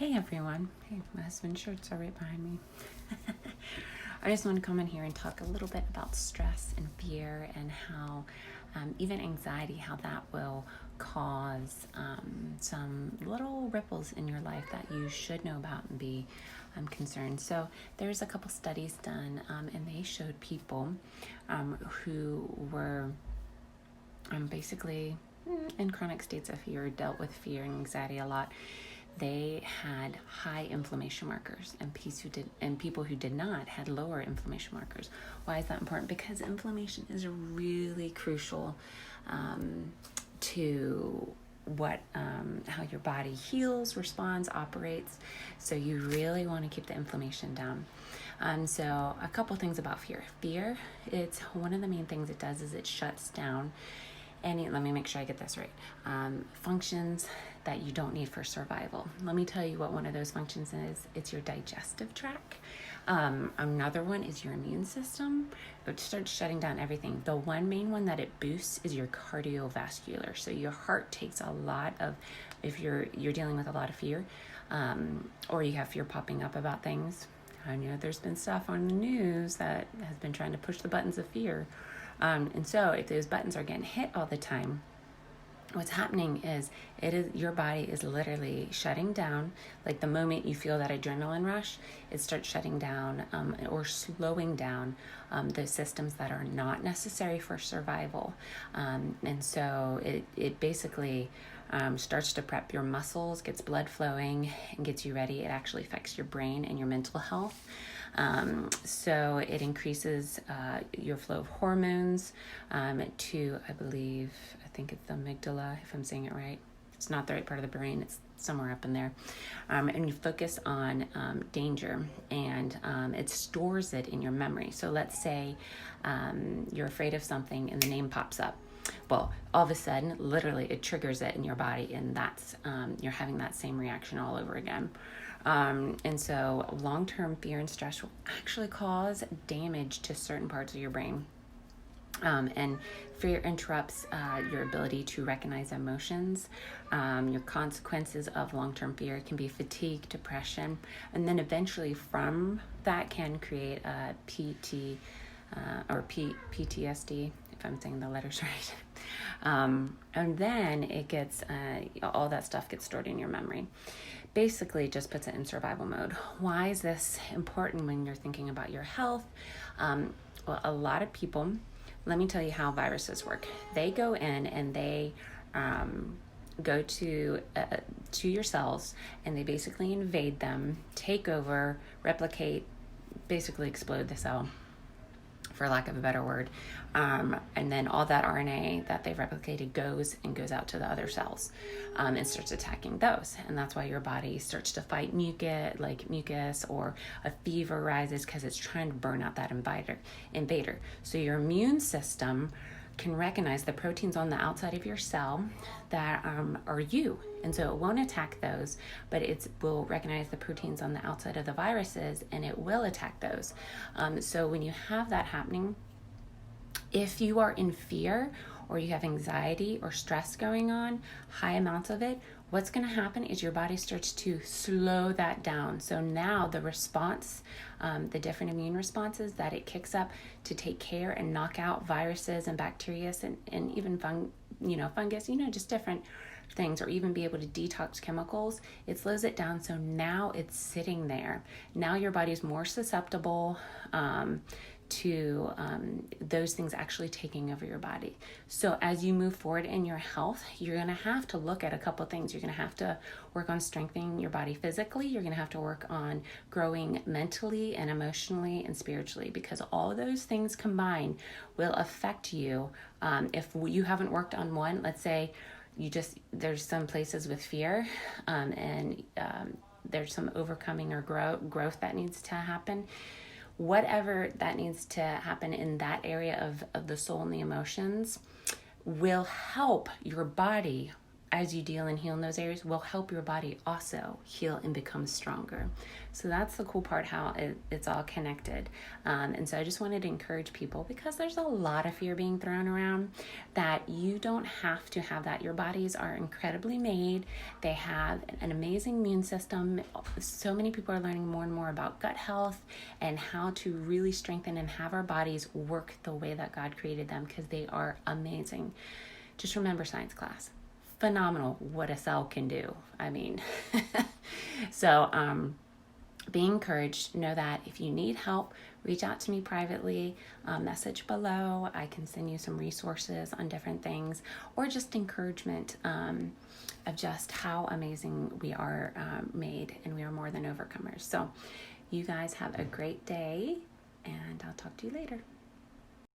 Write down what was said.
Hey everyone. Hey, my husband's shirts are right behind me. I just want to come in here and talk a little bit about stress and fear and how even anxiety, how that will cause some little ripples in your life that you should know about and be concerned. So there's a couple studies done and they showed people who were basically in chronic states of fear, dealt with fear and anxiety a lot. They had high inflammation markers, and people who did not had lower inflammation markers. Why is that important? Because inflammation is really crucial to how your body heals, responds, operates. So you really want to keep the inflammation down. So a couple things about fear. Fear, it's one of the main things it does is it shuts down let me make sure I get this right, functions that you don't need for survival. Let me tell you what one of those functions is. It's your digestive tract. Another one is your immune system. It starts shutting down everything. The one main one that it boosts is your cardiovascular. So your heart takes a lot of, if you're dealing with a lot of fear, or you have fear popping up about things. I know there's been stuff on the news that has been trying to push the buttons of fear. And so if those buttons are getting hit all the time, what's happening is your body is literally shutting down. Like the moment you feel that adrenaline rush, it starts shutting down or slowing down those systems that are not necessary for survival. And so it basically starts to prep your muscles, gets blood flowing, and gets you ready. It actually affects your brain and your mental health. So it increases your flow of hormones to, I think it's the amygdala, if I'm saying it right. It's not the right part of the brain. It's somewhere up in there. And you focus on danger, and it stores it in your memory. So let's say you're afraid of something and the name pops up. Well, all of a sudden, literally, it triggers it in your body, and that's you're having that same reaction all over again. And so long-term fear and stress will actually cause damage to certain parts of your brain. And fear interrupts your ability to recognize emotions. Your consequences of long-term fear can be fatigue, depression, and then eventually from that can create a PTSD, if I'm saying the letters right. And then it gets, all that stuff gets stored in your memory. Basically, it just puts it in survival mode. Why is this important when you're thinking about your health? Well, a lot of people, let me tell you how viruses work. They go in and they go to your cells, and they basically invade them, take over, replicate, basically explode the cell, for lack of a better word. And then all that RNA that they've replicated goes out to the other cells and starts attacking those. And that's why your body starts to fight mucus, or a fever rises because it's trying to burn out that invader. So your immune system can recognize the proteins on the outside of your cell that are you. And so it won't attack those, but it will recognize the proteins on the outside of the viruses, and it will attack those. So when you have that happening, if you are in fear or you have anxiety or stress going on, high amounts of it, what's going to happen is your body starts to slow that down. So now the response, the different immune responses that it kicks up to take care and knock out viruses and bacteria and even fungus, just different things, or even be able to detox chemicals, it slows it down. So now it's sitting there. Now your body's more susceptible to those things actually taking over your body. So as you move forward in your health, you're going to have to look at a couple things. You're going to have to work on strengthening your body physically. You're going to have to work on growing mentally and emotionally and spiritually, because all those things combined will affect you. If you haven't worked on one, let's say there's some places with fear and there's some overcoming or growth that needs to happen. Whatever that needs to happen in that area of the soul and the emotions will help your body as you deal and heal in those areas, will help your body also heal and become stronger. So that's the cool part, how it's all connected. And so I just wanted to encourage people, because there's a lot of fear being thrown around, that you don't have to have that. Your bodies are incredibly made. They have an amazing immune system. So many people are learning more and more about gut health and how to really strengthen and have our bodies work the way that God created them, because they are amazing. Just remember science class. Phenomenal what a cell can do. I mean, so be encouraged. Know that if you need help, reach out to me privately, message below. I can send you some resources on different things, or just encouragement of just how amazing we are made, and we are more than overcomers. So you guys have a great day, and I'll talk to you later.